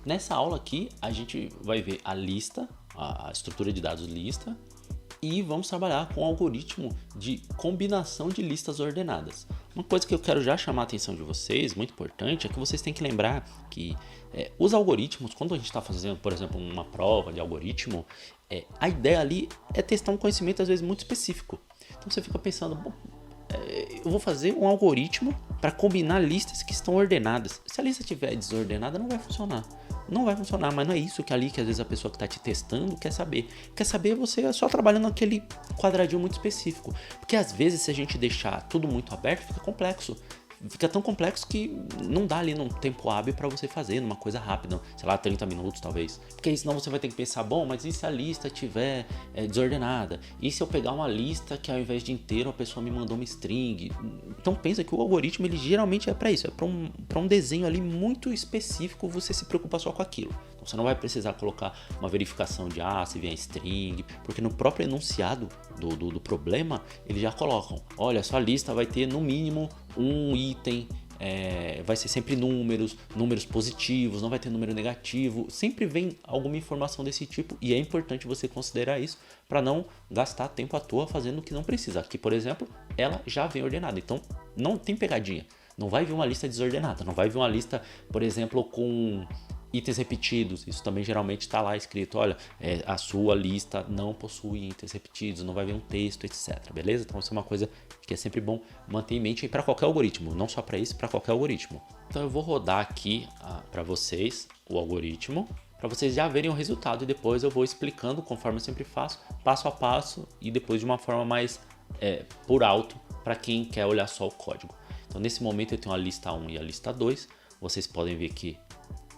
Nessa aula aqui, a gente vai ver a lista, a estrutura de dados lista, e vamos trabalhar com o algoritmo de combinação de listas ordenadas. Uma coisa que eu quero já chamar a atenção de vocês, muito importante, é que vocês têm que lembrar que os algoritmos, quando a gente está fazendo, por exemplo, uma prova de algoritmo, a ideia ali é testar um conhecimento às vezes muito específico. Então você fica pensando, bom, eu vou fazer um algoritmo para combinar listas que estão ordenadas. Se a lista estiver desordenada, não vai funcionar. Não vai funcionar, mas não é isso que ali que às vezes a pessoa que está te testando quer saber. Quer saber você só trabalhando naquele quadradinho muito específico. Porque às vezes se a gente deixar tudo muito aberto, fica complexo. Fica tão complexo que não dá ali num tempo hábil para você fazer, numa coisa rápida, sei lá, 30 minutos talvez. Porque aí senão você vai ter que pensar, bom, mas e se a lista estiver desordenada? E se eu pegar uma lista que ao invés de inteiro a pessoa me mandou uma string? Então pensa que o algoritmo ele geralmente é para isso, é para um desenho ali muito específico, você se preocupa só com aquilo. Então você não vai precisar colocar uma verificação de se vem a string, porque no próprio enunciado do problema eles já colocam, olha, sua lista vai ter no mínimo um item, vai ser sempre números positivos, não vai ter número negativo, sempre vem alguma informação desse tipo e é importante você considerar isso para não gastar tempo à toa fazendo o que não precisa. Aqui, por exemplo, ela já vem ordenada, então não tem pegadinha, não vai vir uma lista desordenada, não vai vir uma lista, por exemplo, com itens repetidos, isso também geralmente está lá escrito, olha, a sua lista não possui itens repetidos, não vai vir um texto, etc, beleza? Então isso é uma coisa que é sempre bom manter em mente para qualquer algoritmo, não só para isso, para qualquer algoritmo. Então eu vou rodar aqui para vocês o algoritmo, para vocês já verem o resultado e depois eu vou explicando, conforme eu sempre faço, passo a passo e depois de uma forma mais por alto para quem quer olhar só o código. Então nesse momento eu tenho a lista 1 e a lista 2, vocês podem ver que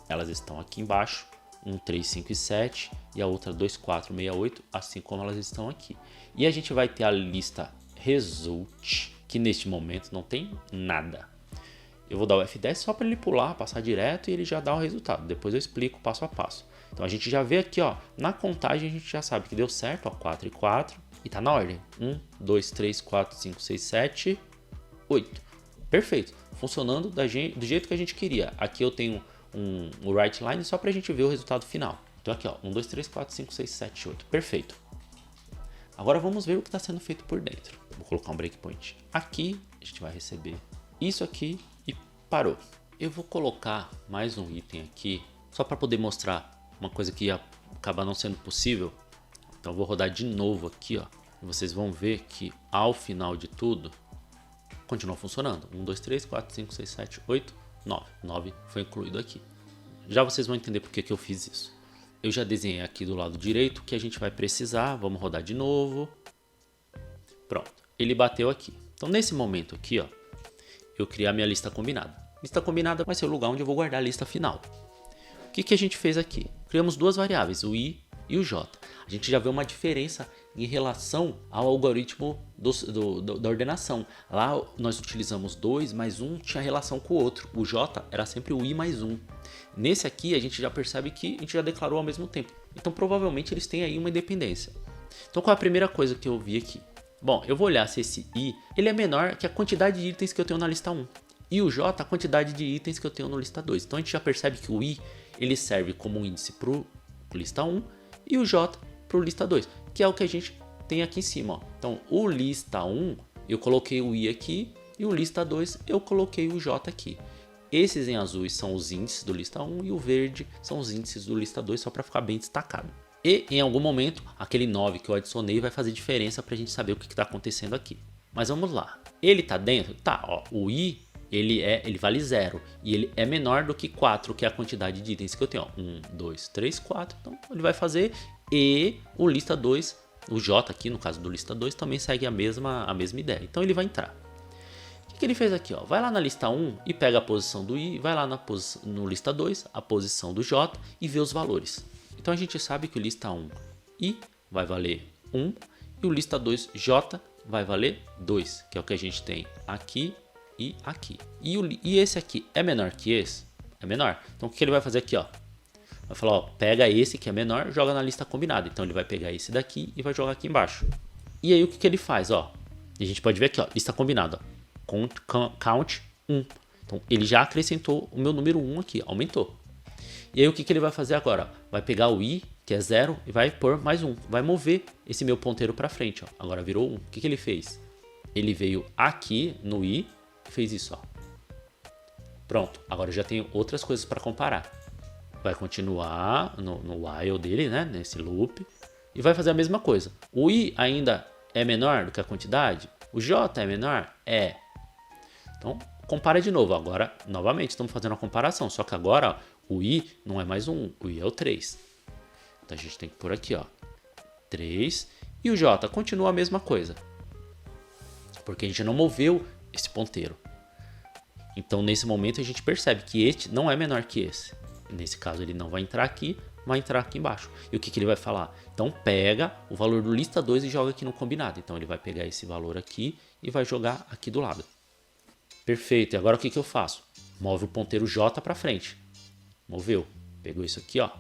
elas estão aqui embaixo, 1, 3, 5 e 7 e a outra 2, 4, 6, 8, assim como elas estão aqui. E a gente vai ter a lista result, que neste momento não tem nada. Eu vou dar o F10 só para ele pular, passar direto e ele já dá o resultado. Depois eu explico passo a passo. Então a gente já vê aqui, ó, na contagem a gente já sabe que deu certo, ó, 4 e 4 e tá na ordem. 1, 2, 3, 4, 5, 6, 7, 8. Perfeito, funcionando do jeito que a gente queria. Aqui eu tenho um write line só para a gente ver o resultado final. Então aqui, ó, 1, 2, 3, 4, 5, 6, 7, 8. Perfeito. Agora vamos ver o que está sendo feito por dentro. Vou colocar um breakpoint aqui, a gente vai receber isso aqui e parou. Eu vou colocar mais um item aqui, só para poder mostrar uma coisa que ia acabar não sendo possível. Então eu vou rodar de novo aqui, ó, e vocês vão ver que ao final de tudo, continua funcionando. 1, 2, 3, 4, 5, 6, 7, 8, 9. 9 foi incluído aqui. Já vocês vão entender por que eu fiz isso. Eu já desenhei aqui do lado direito o que a gente vai precisar. Vamos rodar de novo. Pronto, ele bateu aqui. Então nesse momento aqui, ó, eu criar minha lista combinada. Lista combinada vai ser o lugar onde eu vou guardar a lista final. O que a gente fez aqui? Criamos duas variáveis, o i e o j. A gente já vê uma diferença em relação ao algoritmo da ordenação. Lá nós utilizamos 2 mais 1 tinha relação com o outro. O j era sempre o i mais 1. Nesse aqui a gente já percebe que a gente já declarou ao mesmo tempo. Então provavelmente eles têm aí uma independência. Então qual é a primeira coisa que eu vi aqui? Bom, eu vou olhar se esse i ele é menor que a quantidade de itens que eu tenho na lista 1. E o j a quantidade de itens que eu tenho na lista 2. Então a gente já percebe que o i ele serve como um índice para o lista 1 e o j para o lista 2, que é o que a gente tem aqui em cima. Ó. Então o lista 1 eu coloquei o i aqui e o lista 2 eu coloquei o j aqui. Esses em azul são os índices do lista 1 e o verde são os índices do lista 2, só para ficar bem destacado. E em algum momento aquele 9 que eu adicionei vai fazer diferença para a gente saber o que está acontecendo aqui. Mas vamos lá. Ele está dentro? Tá, ó, o i ele vale 0 e ele é menor do que 4, que é a quantidade de itens que eu tenho. Ó. 1, 2, 3, 4. Então ele vai fazer e o lista 2, o j aqui no caso do lista 2 também segue a mesma ideia. Então ele vai entrar. O que ele fez aqui? Ó? Vai lá na lista 1 e pega a posição do i, vai lá no lista 2, a posição do j e vê os valores. Então a gente sabe que o lista 1 i vai valer 1 e o lista 2 j vai valer 2, que é o que a gente tem aqui e aqui. E esse aqui é menor que esse? É menor. Então o que ele vai fazer aqui? Ó? Vai falar, ó, pega esse que é menor, joga na lista combinada. Então ele vai pegar esse daqui e vai jogar aqui embaixo. E aí o que ele faz? Ó? A gente pode ver aqui, ó, lista combinada. Count 1. Então ele já acrescentou o meu número 1 aqui, aumentou. E aí o que ele vai fazer agora? Vai pegar o i, que é 0, e vai pôr mais 1. Vai mover esse meu ponteiro para frente. Ó. Agora virou 1. O que ele fez? Ele veio aqui no i e fez isso. Ó. Pronto. Agora eu já tenho outras coisas para comparar. Vai continuar no while dele, né? Nesse loop. E vai fazer a mesma coisa. O i ainda é menor do que a quantidade? O j é menor? É. Então, compara de novo. Agora, novamente, estamos fazendo a comparação. Só que agora, ó, o i não é mais o 1. O i é o 3. Então, a gente tem que pôr aqui, ó. 3. E o j continua a mesma coisa. Porque a gente não moveu esse ponteiro. Então, nesse momento, a gente percebe que este não é menor que esse. Nesse caso, ele não vai entrar aqui, vai entrar aqui embaixo. E o que ele vai falar? Então, pega o valor do lista 2 e joga aqui no combinado. Então, ele vai pegar esse valor aqui e vai jogar aqui do lado. Perfeito. E agora o que eu faço? Move o ponteiro J para frente. Moveu. Pegou isso aqui, ó.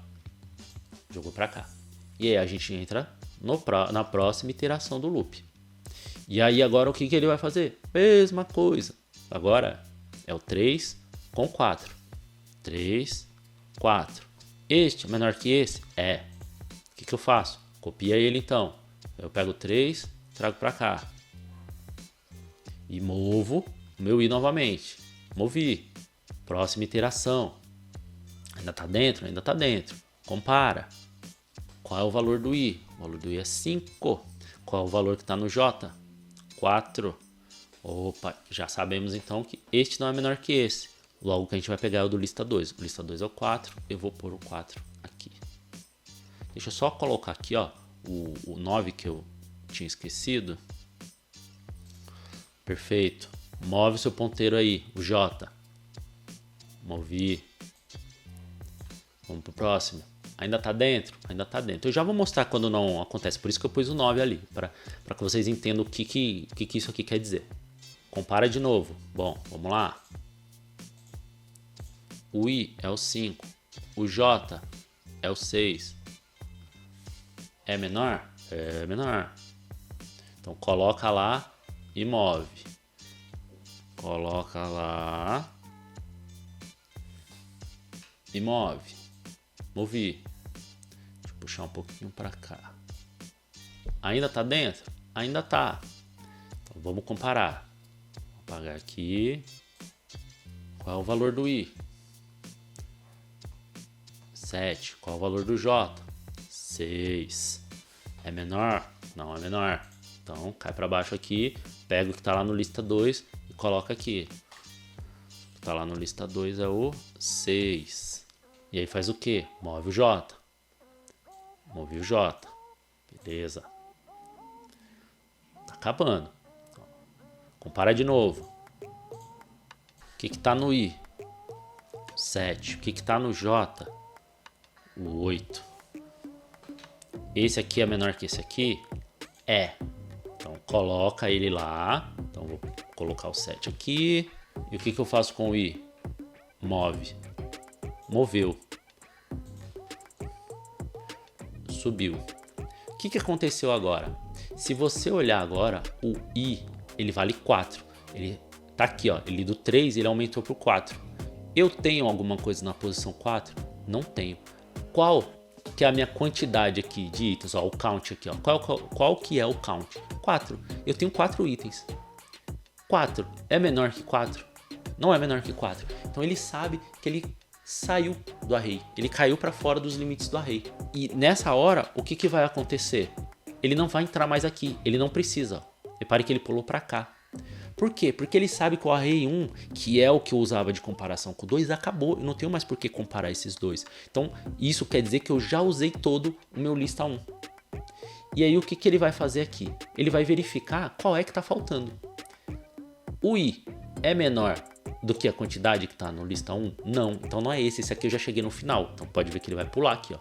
Jogou para cá. E aí a gente entra na próxima iteração do loop. E aí agora o que ele vai fazer? Mesma coisa. Agora é o 3 com 4. 3, 4. Este é menor que esse? É. O que eu faço? Copia ele então. Eu pego 3, trago para cá. E movo o meu i novamente. Movi. Próxima iteração. Ainda está dentro? Ainda está dentro. Compara. Qual é o valor do i? O valor do i é 5. Qual é o valor que está no j? 4. Opa, já sabemos então que este não é menor que esse. Logo que a gente vai pegar é o do lista 2. O lista 2 é o 4. Eu vou pôr o 4 aqui. Deixa eu só colocar aqui, ó, o 9 que eu tinha esquecido. Perfeito. Move o seu ponteiro aí, o J. Movi. Vamos pro próximo. Ainda tá dentro? Ainda tá dentro. Eu já vou mostrar quando não acontece. Por isso que eu pus o 9 ali. Para que vocês entendam o que isso aqui quer dizer. Compara de novo. Bom, vamos lá. O I é o 5. O J é o 6. É menor? É menor. Então coloca lá e move. Coloca lá e move. Movi. Deixa eu puxar um pouquinho para cá. Ainda tá dentro? Ainda tá. Então vamos comparar. Vou apagar aqui. Qual é o valor do I? 7. Qual é o valor do J? 6. É menor? Não é menor. Então cai para baixo aqui, pega o que está lá no lista 2 e coloca aqui. O que está lá no lista 2 é o 6. E aí faz o que? Move o J. Move o J. Beleza. Tá acabando. Compara de novo. O que está no I? 7. O que está no J? O 8. Esse aqui é menor que esse aqui? É. Então coloca ele lá. Então vou colocar o 7 aqui. E o que eu faço com o I? Move. Moveu. Subiu. O que aconteceu agora? Se você olhar agora, o I, ele vale 4. Ele tá aqui, ó. Ele do 3, ele aumentou para o 4. Eu tenho alguma coisa na posição 4? Não tenho. Qual que é a minha quantidade aqui de itens? Ó, o count aqui, ó. Qual que é o count? 4. Eu tenho 4 itens. 4 é menor que 4? Não é menor que 4. Então ele sabe que ele saiu do array. Ele caiu para fora dos limites do array. E nessa hora, o que vai acontecer? Ele não vai entrar mais aqui. Ele não precisa. Repare que ele pulou para cá. Por quê? Porque ele sabe que o array 1, que é o que eu usava de comparação com o 2, acabou. Eu não tenho mais por que comparar esses dois. Então, isso quer dizer que eu já usei todo o meu lista 1. E aí, o que ele vai fazer aqui? Ele vai verificar qual é que está faltando. O I é menor do que a quantidade que está no lista 1? Não. Então, não é esse. Esse aqui eu já cheguei no final. Então, pode ver que ele vai pular aqui, ó.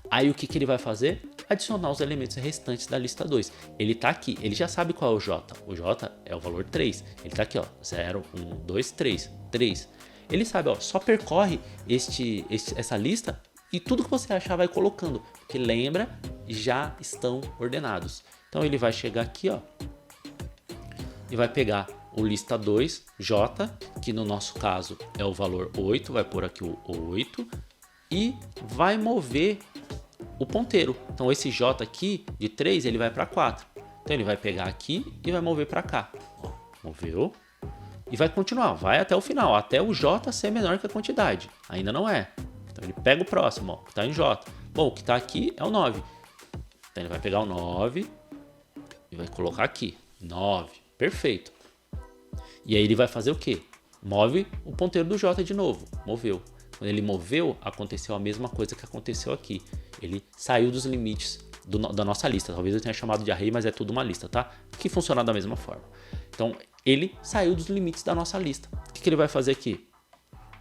Aí, o que ele vai fazer? Adicionar os elementos restantes da lista 2. Ele está aqui, ele já sabe qual é o J. O J é o valor 3. Ele está aqui, ó, 0, 1, 2, 3, 3. Ele sabe, ó, só percorre essa lista e tudo que você achar vai colocando. Porque lembra, já estão ordenados. Então ele vai chegar aqui, ó, e vai pegar o lista 2, J, que no nosso caso é o valor 8, vai pôr aqui o 8 e vai mover o ponteiro. Então esse J aqui de 3 ele vai para 4. Então ele vai pegar aqui e vai mover para cá. Ó, moveu. E vai continuar, vai até o final, até o J ser menor que a quantidade. Ainda não é. Então ele pega o próximo, ó, que está em J. Bom, o que está aqui é o 9. Então ele vai pegar o 9 e vai colocar aqui. 9. Perfeito. E aí ele vai fazer o quê? Move o ponteiro do J de novo. Moveu. Quando ele moveu, aconteceu a mesma coisa que aconteceu aqui. Ele saiu dos limites da nossa lista. Talvez eu tenha chamado de array, mas é tudo uma lista, tá? Que funciona da mesma forma. Então, ele saiu dos limites da nossa lista. O que ele vai fazer aqui?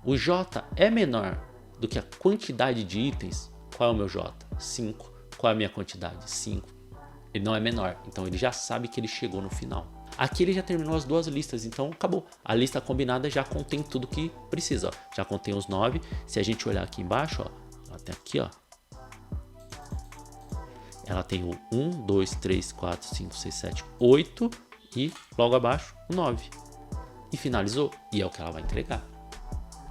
O J é menor do que a quantidade de itens. Qual é o meu J? 5. Qual é a minha quantidade? 5. Ele não é menor. Então, ele já sabe que ele chegou no final. Aqui ele já terminou as duas listas, então acabou. A lista combinada já contém tudo que precisa. Ó. Já contém os 9. Se a gente olhar aqui embaixo, ó, até aqui, ó, ela tem o 1, 2, 3, 4, 5, 6, 7, 8 e logo abaixo o 9. E finalizou. E é o que ela vai entregar.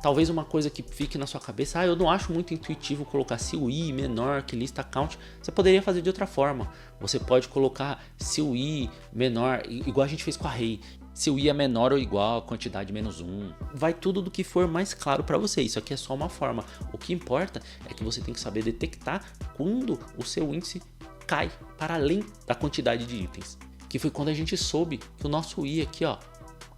Talvez uma coisa que fique na sua cabeça, eu não acho muito intuitivo colocar se o i menor que lista count. Você poderia fazer de outra forma. Você pode colocar se o i menor, igual a gente fez com a array. Se o i é menor ou igual a quantidade menos 1. Vai tudo do que for mais claro para você. Isso aqui é só uma forma. O que importa é que você tem que saber detectar quando o seu índice cai para além da quantidade de itens. Que foi quando a gente soube que o nosso i aqui, ó,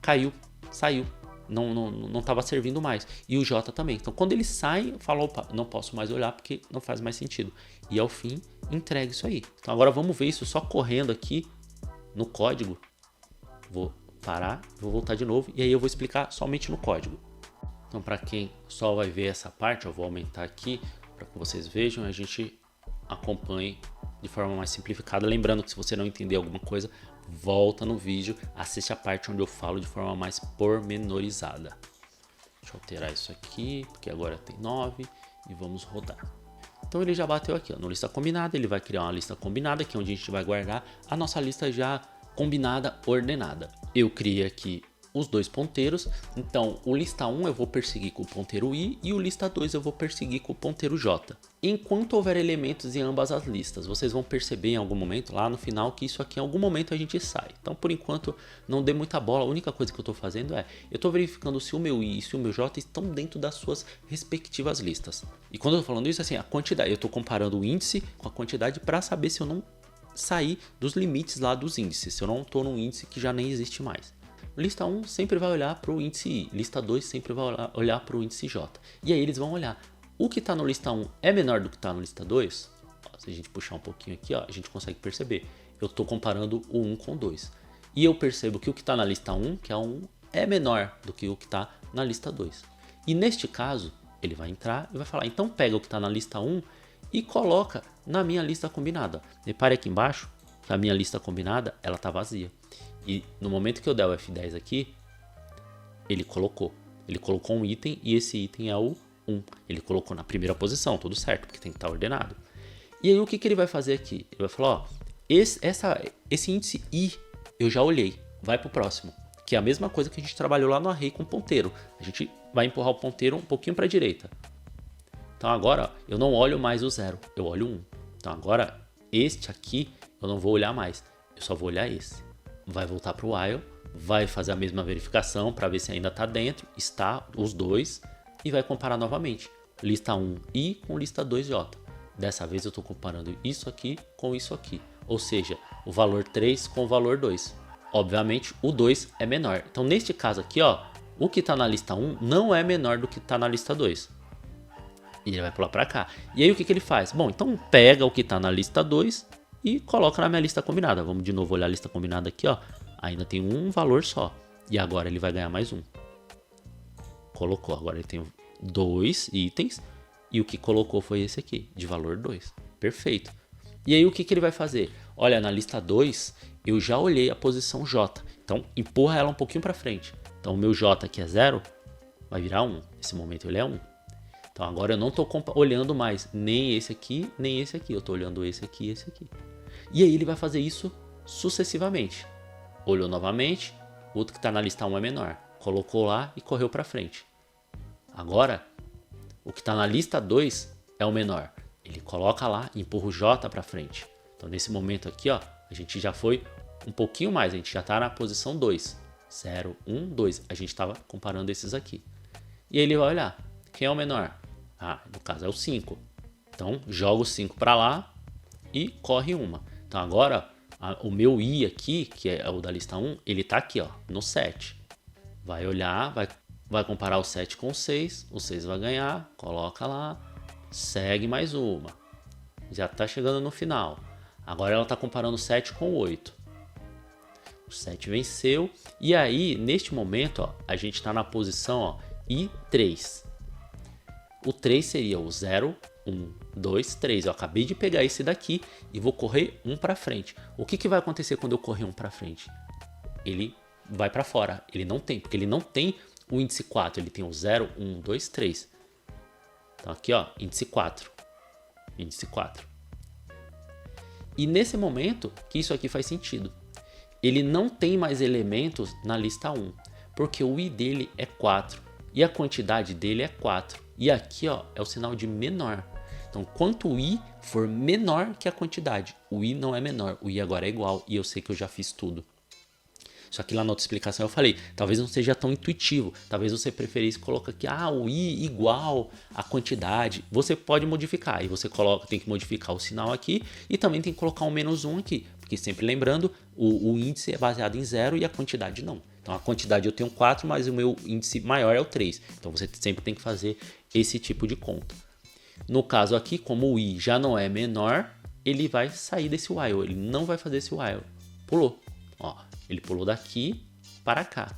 caiu, saiu. Não estava servindo mais. E o J também. Então, quando ele sai, fala, opa, não posso mais olhar porque não faz mais sentido. E ao fim, entrega isso aí. Então, agora vamos ver isso só correndo aqui no código. Vou parar, vou voltar de novo e aí eu vou explicar somente no código. Então, para quem só vai ver essa parte, eu vou aumentar aqui para que vocês vejam e a gente acompanhe de forma mais simplificada. Lembrando que se você não entender alguma coisa, volta no vídeo, assiste a parte onde eu falo de forma mais pormenorizada. Deixa eu alterar isso aqui, porque agora tem 9 e vamos rodar. Então ele já bateu aqui, ó, no lista combinada, ele vai criar uma lista combinada, que é onde a gente vai guardar a nossa lista já combinada, ordenada. Eu criei aqui os dois ponteiros, então o lista 1 eu vou perseguir com o ponteiro i e o lista 2 eu vou perseguir com o ponteiro j. Enquanto houver elementos em ambas as listas, vocês vão perceber em algum momento lá no final que isso aqui em algum momento a gente sai. Então por enquanto não dê muita bola, a única coisa que eu estou fazendo é, eu estou verificando se o meu i e se o meu j estão dentro das suas respectivas listas. E quando eu estou falando isso, assim, a quantidade, eu estou comparando o índice com a quantidade para saber se eu não sair dos limites lá dos índices, se eu não estou num índice que já nem existe mais. Lista 1 sempre vai olhar para o índice I, lista 2 sempre vai olhar para o índice J. E aí eles vão olhar, o que está no lista 1 é menor do que está no lista 2? Ó, se a gente puxar um pouquinho aqui, ó, a gente consegue perceber. Eu estou comparando o 1 com o 2. E eu percebo que o que está na lista 1, que é 1, é menor do que o que está na lista 2. E neste caso, ele vai entrar e vai falar, então pega o que está na lista 1 e coloca na minha lista combinada. Repare aqui embaixo, que a minha lista combinada ela está vazia. E no momento que eu der o F10 aqui, ele colocou um item e esse item é o 1. Ele colocou na primeira posição, tudo certo, porque tem que estar ordenado. E aí o que ele vai fazer aqui? Ele vai falar, ó, esse índice I eu já olhei, vai para o próximo. Que é a mesma coisa que a gente trabalhou lá no array com ponteiro. A gente vai empurrar o ponteiro um pouquinho para a direita. Então agora ó, eu não olho mais o 0, eu olho o 1. Então agora este aqui eu não vou olhar mais, eu só vou olhar esse. Vai voltar para o while, vai fazer a mesma verificação para ver se ainda está dentro, está os dois, e vai comparar novamente. Lista 1 I com lista 2 J. Dessa vez eu estou comparando isso aqui com isso aqui, ou seja, o valor 3 com o valor 2. Obviamente o 2 é menor, então neste caso aqui, ó, o que está na lista 1 não é menor do que está na lista 2. E ele vai pular para cá. E aí o que ele faz? Bom, então pega o que está na lista 2 e coloca na minha lista combinada. Vamos de novo olhar a lista combinada aqui, ó. Ainda tem um valor só. E agora ele vai ganhar mais um. Colocou. Agora ele tem 2 itens. E o que colocou foi esse aqui, de valor 2. Perfeito. E aí o que ele vai fazer? Olha, na lista 2, eu já olhei a posição J. Então empurra ela um pouquinho para frente. Então o meu J aqui é 0, vai virar 1. Nesse momento ele é 1. Então agora eu não estou olhando mais nem esse aqui, nem esse aqui. Eu estou olhando esse aqui e esse aqui. E aí ele vai fazer isso sucessivamente. Olhou novamente, o outro que está na lista 1 é menor. Colocou lá e correu para frente. Agora, o que está na lista 2 é o menor. Ele coloca lá e empurra o J para frente. Então, nesse momento aqui, ó, a gente já foi um pouquinho mais. A gente já está na posição 2. 0, 1, 2. A gente estava comparando esses aqui. E ele vai olhar. Quem é o menor? Ah, no caso é o 5. Então, joga o 5 para lá e corre uma. Então, agora, o meu I aqui, que é o da lista 1, ele está aqui, ó, no 7. Vai olhar, vai comparar o 7 com o 6. O 6 vai ganhar, coloca lá, segue mais uma. Já está chegando no final. Agora ela está comparando o 7 com o 8. O 7 venceu. E aí, neste momento, ó, a gente está na posição ó, I3. O 3 seria o 0, 1, 2, 3. Eu acabei de pegar esse daqui e vou correr um para frente. O que vai acontecer quando eu correr um para frente? Ele vai para fora. Ele não tem, porque ele não tem o índice 4. Ele tem o 0, 1, 2, 3. Então aqui, ó, índice 4. Índice 4. E nesse momento que isso aqui faz sentido. Ele não tem mais elementos na lista 1, porque o I dele é 4 e a quantidade dele é 4. E aqui, ó, é o sinal de menor. Então, quanto o I for menor que a quantidade, o I não é menor, o I agora é igual e eu sei que eu já fiz tudo. Só que lá na outra explicação eu falei, talvez não seja tão intuitivo, talvez você preferisse colocar aqui, o I igual a quantidade. Você pode modificar, e você tem que modificar o sinal aqui e também tem que colocar um -1 aqui, porque sempre lembrando, o índice é baseado em 0 e a quantidade não. Então a quantidade eu tenho 4, mas o meu índice maior é o 3. Então você sempre tem que fazer esse tipo de conta. No caso aqui, como o I já não é menor, ele vai sair desse while, ele não vai fazer esse while. Pulou, ó. Ele pulou daqui para cá.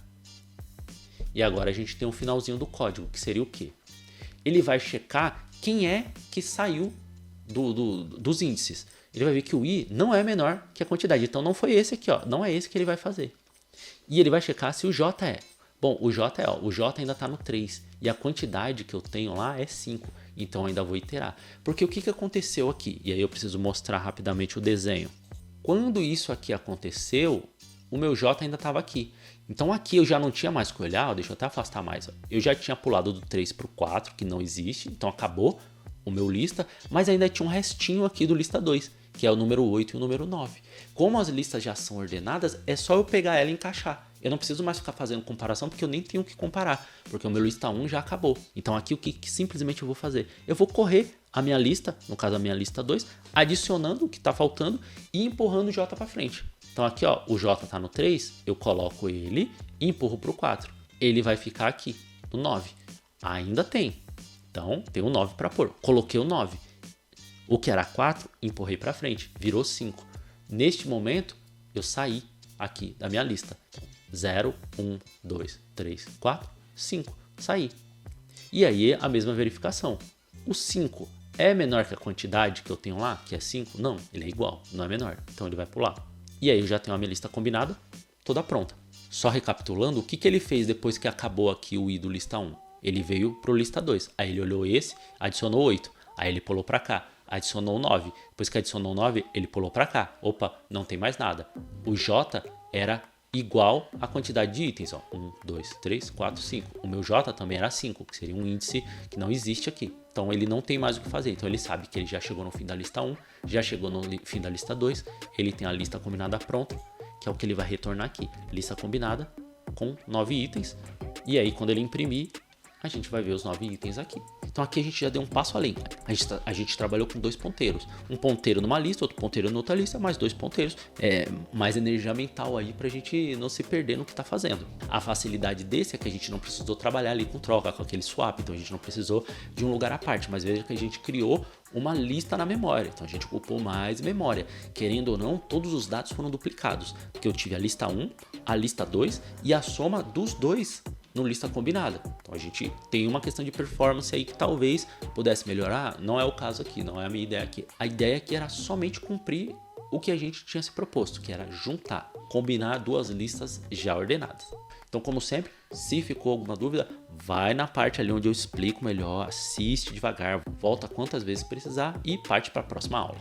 E agora a gente tem um finalzinho do código, que seria o quê? Ele vai checar quem é que saiu dos índices. Ele vai ver que o I não é menor que a quantidade. Então não foi esse aqui, ó. Não é esse que ele vai fazer. E ele vai checar se o J é. Bom, o J é, ó. O J ainda está no 3. E a quantidade que eu tenho lá é 5. Então ainda vou iterar. Porque o que aconteceu aqui? E aí eu preciso mostrar rapidamente o desenho. Quando isso aqui aconteceu, o meu J ainda estava aqui. Então aqui eu já não tinha mais que olhar, ó, deixa eu até afastar mais. Ó. Eu já tinha pulado do 3 para o 4, que não existe, então acabou o meu lista, mas ainda tinha um restinho aqui do lista 2, que é o número 8 e o número 9. Como as listas já são ordenadas, é só eu pegar ela e encaixar. Eu não preciso mais ficar fazendo comparação, porque eu nem tenho que comparar, porque o meu lista 1 já acabou. Então aqui o que simplesmente eu vou fazer? Eu vou correr a minha lista, no caso a minha lista 2, adicionando o que está faltando e empurrando o J para frente. Então aqui, ó, o J está no 3, eu coloco ele e empurro para o 4. Ele vai ficar aqui, no 9. Ainda tem. Então, tem o 9 para pôr. Coloquei o 9. O que era 4, empurrei para frente. Virou 5. Neste momento, eu saí aqui da minha lista. 0, 1, 2, 3, 4, 5. Saí. E aí, a mesma verificação. O 5 é menor que a quantidade que eu tenho lá, que é 5? Não, ele é igual, não é menor. Então, ele vai pular. E aí eu já tenho a minha lista combinada, toda pronta. Só recapitulando, o que ele fez depois que acabou aqui o I do lista 1? Ele veio para o lista 2. Aí ele olhou esse, adicionou 8. Aí ele pulou para cá, adicionou 9. Depois que adicionou 9, ele pulou para cá. Opa, não tem mais nada. O J era igual à quantidade de itens. Ó. 1, 2, 3, 4, 5. O meu J também era 5, que seria um índice que não existe aqui. Então ele não tem mais o que fazer. Então ele sabe que ele já chegou no fim da lista 1, já chegou no fim da lista 2. Ele tem a lista combinada pronta, que é o que ele vai retornar aqui. Lista combinada com 9 itens. E aí quando ele imprimir, a gente vai ver os 9 itens aqui. Então aqui a gente já deu um passo além. A gente trabalhou com 2 ponteiros. Um ponteiro numa lista, outro ponteiro em outra lista, mais 2 ponteiros. Mais energia mental aí pra gente não se perder no que tá fazendo. A facilidade desse é que a gente não precisou trabalhar ali com troca, com aquele swap. Então a gente não precisou de um lugar à parte. Mas veja que a gente criou uma lista na memória. Então a gente ocupou mais memória. Querendo ou não, todos os dados foram duplicados. Porque eu tive a lista 1, a lista 2 e a soma dos dois no lista combinada. Então a gente tem uma questão de performance aí que talvez pudesse melhorar. Não é o caso aqui, não é a minha ideia aqui. A ideia aqui era somente cumprir o que a gente tinha se proposto, que era juntar, combinar duas listas já ordenadas. Então, como sempre, se ficou alguma dúvida, vai na parte ali onde eu explico melhor, assiste devagar, volta quantas vezes precisar e parte para a próxima aula.